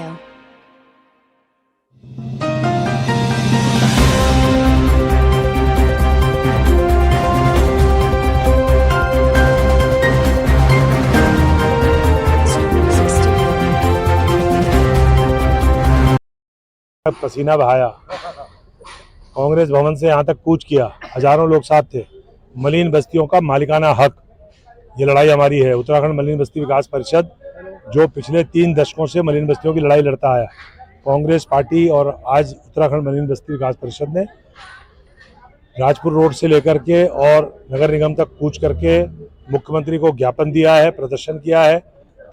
Radio. पसीना बहाया, कांग्रेस भवन से यहाँ तक कूच किया, हजारों लोग साथ थे। मलिन बस्तियों का मालिकाना हक, ये लड़ाई हमारी है। उत्तराखंड मलिन बस्ती विकास परिषद जो पिछले 3 दशकों से मलिन बस्तियों की लड़ाई लड़ता आया, कांग्रेस पार्टी और आज उत्तराखंड मलिन बस्ती विकास परिषद ने राजपुर रोड से लेकर के और नगर निगम तक कूच करके मुख्यमंत्री को ज्ञापन दिया है, प्रदर्शन किया है।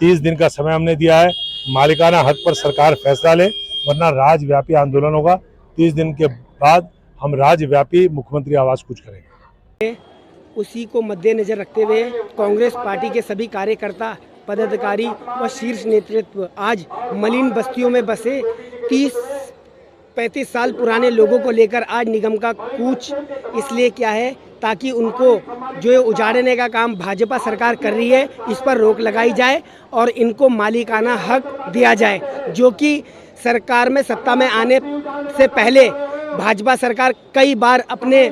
30 दिन का समय हमने दिया है। मालिकाना हक पर सरकार फैसला ले, वरना राज्यव्यापी आंदोलन होगा। 30 दिन के बाद हम राज्यव्यापी मुख्यमंत्री आवास कूच करेंगे। उसी को मद्देनजर रखते हुए कांग्रेस पार्टी के सभी कार्यकर्ता, पदाधिकारी व शीर्ष नेतृत्व आज मलिन बस्तियों में बसे 30-35 साल पुराने लोगों को लेकर आज निगम का कूच इसलिए क्या है ताकि उनको जो उजाड़ने का काम भाजपा सरकार कर रही है इस पर रोक लगाई जाए और इनको मालिकाना हक दिया जाए, जो कि सरकार में सत्ता में आने से पहले भाजपा सरकार कई बार अपने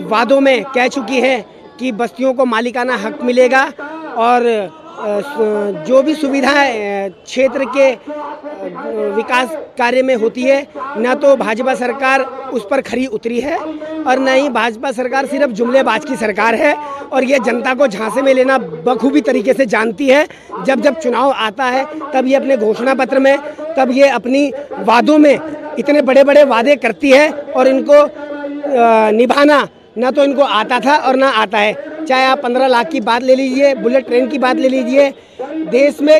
वादों में कह चुकी है कि बस्तियों को मालिकाना हक मिलेगा और जो भी सुविधाएं क्षेत्र के विकास कार्य में होती है, न तो भाजपा सरकार उस पर खरी उतरी है और न ही भाजपा सरकार सिर्फ जुमलेबाज की सरकार है और ये जनता को झांसे में लेना बखूबी तरीके से जानती है। जब जब चुनाव आता है तब ये अपने घोषणा पत्र में, तब ये अपनी वादों में इतने बड़े बड़े वादे करती है और इनको निभाना न तो इनको आता था और ना आता है। चाहे आप 15 लाख की बात ले लीजिए, बुलेट ट्रेन की बात ले लीजिए, देश में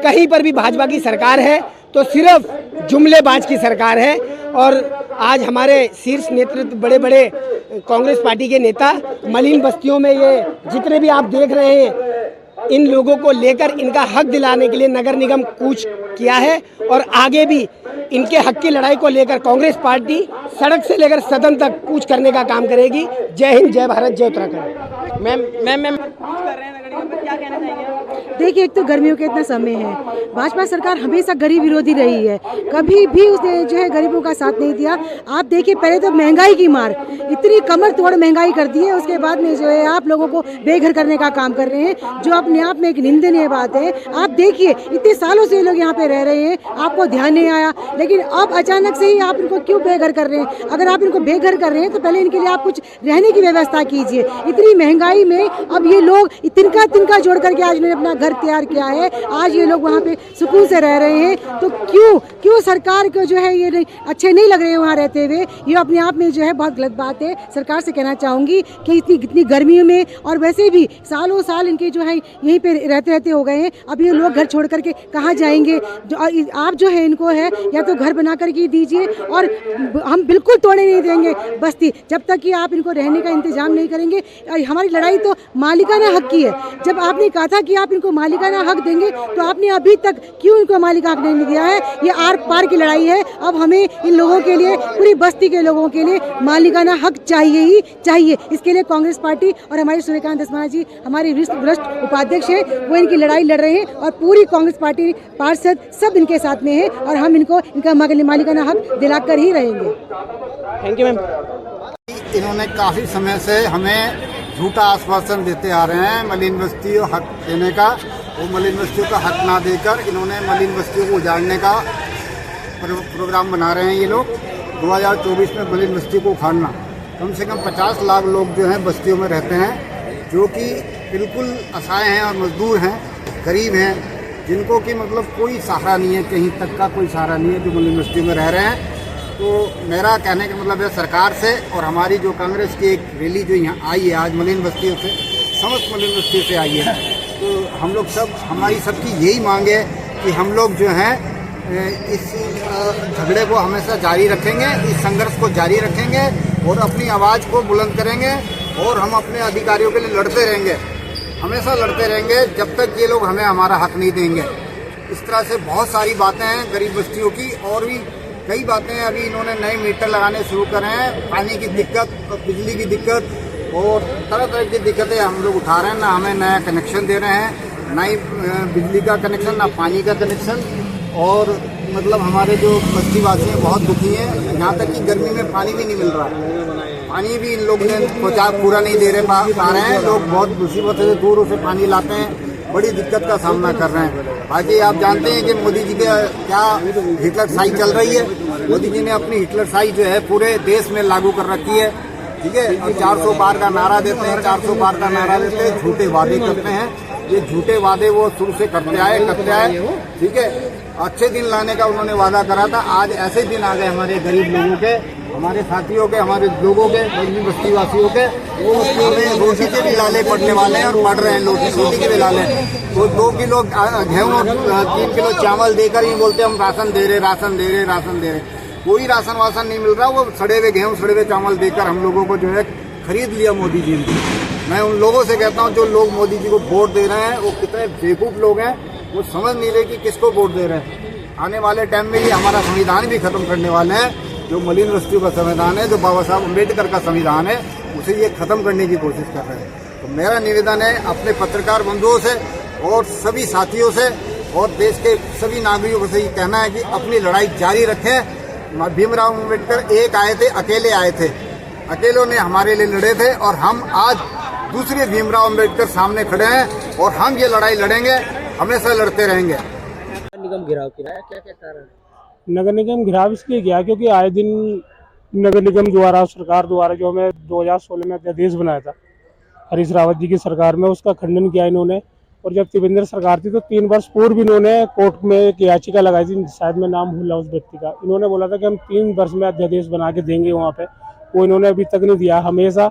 कहीं पर भी भाजपा की सरकार है तो सिर्फ जुमलेबाज की सरकार है। और आज हमारे शीर्ष नेतृत्व, बड़े बड़े कांग्रेस पार्टी के नेता मलिन बस्तियों में ये जितने भी आप देख रहे हैं, इन लोगों को लेकर इनका हक दिलाने के लिए नगर निगम कूच किया है और आगे भी इनके हक की लड़ाई को लेकर कांग्रेस पार्टी सड़क से लेकर सदन तक कूच करने का काम करेगी। जय हिंद, जय भारत, जय उत्तराखंड। मैम क्या कहना चाहेंगे? देखिए, एक तो गर्मियों के इतना समय है, भाजपा सरकार हमेशा गरीब विरोधी रही है, कभी भी उसने जो है गरीबों का साथ नहीं दिया। आप देखिए, पहले तो महंगाई की मार, इतनी कमर तोड़ महंगाई कर दी है, उसके बाद में जो है आप लोगों को बेघर करने का काम कर रहे हैं, जो अपने आप में एक निंदनीय बात है। आप देखिए, इतने सालों से लोग यहाँ पे रह रहे हैं, आपको ध्यान नहीं आया, लेकिन अब अचानक से ही आप इनको क्यों बेघर कर रहे हैं? अगर आप इनको बेघर कर रहे हैं तो पहले इनके लिए आप कुछ रहने की व्यवस्था कीजिए। इतनी महंगाई में अब ये लोग तिनका जोड़ करके आज इन्होंने अपना घर तैयार किया है, आज ये लोग वहाँ पे सुकून से रह रहे हैं। तो क्यों सरकार को जो है ये अच्छे नहीं लग रहे हैं वहाँ रहते हुए? ये अपने आप में जो है बहुत गलत बात है। सरकार से कहना चाहूँगी कि इतनी गर्मियों में और वैसे भी सालों साल इनके जो है यहीं पे रहते हो गए हैं, अब ये लोग घर छोड़ करके कहाँ जाएंगे? आप जो है इनको है या तो घर बना करके दीजिए, और हम बिल्कुल तोड़ने नहीं देंगे बस्ती जब तक कि आप इनको रहने का इंतजाम नहीं करेंगे। हमारी लड़ाई तो मालिकाना हक की है। जब आपने कहा था कि आप इनको मालिकाना हक देंगे तो आपने अभी तक क्यों इनको मालिकाना हक नहीं दिया है? ये आर पार की लड़ाई है। अब हमें इन लोगों के लिए, पूरी बस्ती के लोगों के लिए मालिकाना हक चाहिए ही चाहिए। इसके लिए कांग्रेस पार्टी और हमारे सूर्यकांत धस्माना जी, हमारे वरिष्ठ उपाध्यक्ष हैं, वो इनकी लड़ाई लड़ रहे हैं और पूरी कांग्रेस पार्टी पार्षद सब इनके साथ में है और हम इनको इनका मालिकाना हक दिलाकर ही रहेंगे। Thank you ma'am. इन्होंने काफ़ी समय से हमें झूठा आश्वासन देते आ रहे हैं मलिन बस्तियों हक देने का। वो मलिन बस्तियों का हक ना देकर इन्होंने मलिन बस्तियों को उजाड़ने का प्रोग्राम बना रहे हैं। ये लोग 2024 में मलिन बस्तियों को उखाड़ना। कम से कम 50 लाख लोग जो हैं बस्तियों में रहते हैं, जो कि बिल्कुल असहाय हैं और मजदूर हैं, गरीब हैं, जिनको कि मतलब कोई सहारा नहीं है, कहीं तक का कोई सहारा नहीं है, जो मलिन बस्तियों में रह रहे हैं। तो मेरा कहने का मतलब है सरकार से, और हमारी जो कांग्रेस की एक रैली जो यहाँ आई है आज मलिन बस्तियों से, समस्त मलिन बस्तियों से आई है, तो हम लोग सब, हमारी सबकी यही मांग है कि हम लोग जो हैं इस झगड़े को हमेशा जारी रखेंगे, इस संघर्ष को जारी रखेंगे और अपनी आवाज़ को बुलंद करेंगे और हम अपने अधिकारियों के लिए लड़ते रहेंगे, हमेशा लड़ते रहेंगे जब तक ये लोग हमें हमारा हक नहीं देंगे। इस तरह से बहुत सारी बातें हैं गरीब बस्तियों की, और भी कई बातें हैं। अभी इन्होंने नए मीटर लगाने शुरू करे हैं, पानी की दिक्कत, बिजली की दिक्कत और तरह तरह की दिक्कतें हम लोग उठा रहे हैं। ना हमें नया कनेक्शन दे रहे हैं, ना ही बिजली का कनेक्शन, ना पानी का कनेक्शन। और मतलब हमारे जो बस्ती वासी हैं बहुत दुखी हैं। यहाँ तक कि गर्मी में पानी भी नहीं मिल रहा है, पानी भी इन लोग ने पहुँचा पूरा नहीं दे रहे पा रहे हैं। लोग बहुत मुसीबत से दूर से पानी लाते हैं, बड़ी दिक्कत का सामना कर रहे हैं। बाकी आप जानते हैं कि मोदी जी के क्या हिटलरशाही चल रही है। मोदी जी ने अपनी हिटलरशाही जो है पूरे देश में लागू कर रखी है, ठीक है। और 400 पार का नारा देते हैं, 400 पार का नारा देते हैं, झूठे वादे करते हैं। ये झूठे वादे वो शुरू से करते आए, ठीक है। अच्छे दिन लाने का उन्होंने वादा करा था, आज ऐसे दिन आ गए हमारे गरीब लोगों के, हमारे साथियों के, हमारे लोगों के, गरीब बस्ती वासियों के। वो हमें रोटी के भी लाले पड़ने वाले हैं और पड़ रहे हैं, रोटी के भी लाले। वो 2 किलो गेहूँ और 3 किलो चावल देकर ही बोलते हम राशन दे रहे, राशन दे रहे, राशन दे रहे। कोई राशन वासन नहीं मिल रहा। वो सड़े हुए गेहूँ, सड़े हुए चावल देकर हम लोगों को जो है खरीद लिया मोदी जी ने। मैं उन लोगों से कहता हूँ जो लोग मोदी जी को वोट दे रहे हैं वो कितने बेवकूफ़ लोग हैं, वो समझ नहीं रहे कि किसको वोट दे रहे हैं। आने वाले टाइम में ये हमारा संविधान भी खत्म करने वाले हैं। जो मलिन बस्तियों का संविधान है, जो बाबा साहब अम्बेडकर का संविधान है, उसे ये खत्म करने की कोशिश कर रहे हैं। तो मेरा निवेदन है अपने पत्रकार बंधुओं से और सभी साथियों से और देश के सभी नागरिकों से ये कहना है कि अपनी लड़ाई जारी रखें। भीमराव अम्बेडकर एक आए थे, अकेले आए थे, अकेलों ने हमारे लिए लड़े थे और हम आज दूसरे भीमराव अम्बेडकर सामने खड़े हैं और हम ये लड़ाई लड़ेंगे, हमेशा लड़ते रहेंगे। निगम घिराव किया है, क्या क्या कारण? नगर निगम घिराव इसलिए गया क्योंकि आए दिन नगर निगम द्वारा, सरकार द्वारा जो हमें 2016 में अध्यादेश बनाया था हरीश रावत जी की सरकार में, उसका खंडन किया इन्होंने। और जब त्रिवेंद्र सरकार थी तो 3 वर्ष पूर्व इन्होंने कोर्ट में एक याचिका लगाई थी, शायद मैं नाम भूला उस व्यक्ति का। इन्होंने बोला था कि हम 3 वर्ष में अध्यादेश बना के देंगे वहाँ पे, वो इन्होंने अभी तक नहीं दिया। हमेशा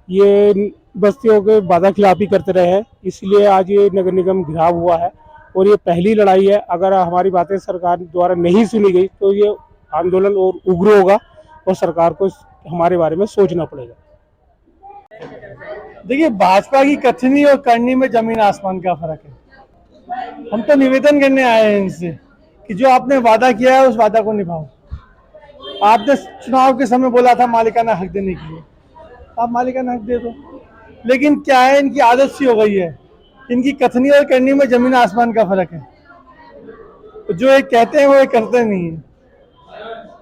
ये बस्तियों के वादा खिलाफी करते रहे हैं, इसलिए आज ये नगर निगम घिराव हुआ है। और ये पहली लड़ाई है, अगर हमारी बातें सरकार द्वारा नहीं सुनी गई तो ये आंदोलन और उग्र होगा और सरकार को हमारे बारे में सोचना पड़ेगा। देखिए, भाजपा की कथनी और करनी में जमीन आसमान का फर्क है। हम तो निवेदन करने आए हैं इनसे कि जो आपने वादा किया है उस वादा को निभाओ। आपने चुनाव के समय बोला था मालिकाना हक देने के लिए, आप मालिकाना हक दे दो। लेकिन क्या है, इनकी आदत सी हो गई है, इनकी कथनी और करनी में जमीन आसमान का फर्क है। जो एक कहते हैं वो एक करते नहीं है,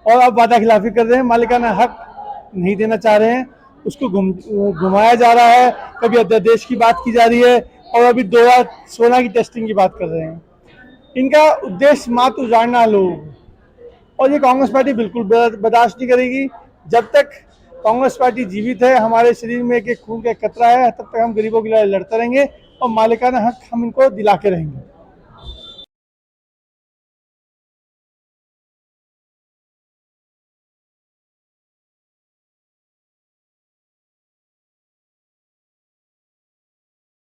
और अब वादा खिलाफी कर रहे हैं, मालिकाना हक नहीं देना चाह रहे हैं, उसको घुमाया जा रहा है। कभी अध्यादेश की बात की जा रही है और अभी 2016 की टेस्टिंग की बात कर रहे हैं। इनका उद्देश्य मात्र उजाड़ना लोगों को, और ये कांग्रेस पार्टी बिल्कुल बर्दाश्त नहीं करेगी। जब तक कांग्रेस पार्टी जीवित है, हमारे शरीर में एक खून का कतरा है, तब तक हम गरीबों के लिए लड़ते रहेंगे और मालिकाना हक हम इनको दिला के रहेंगे।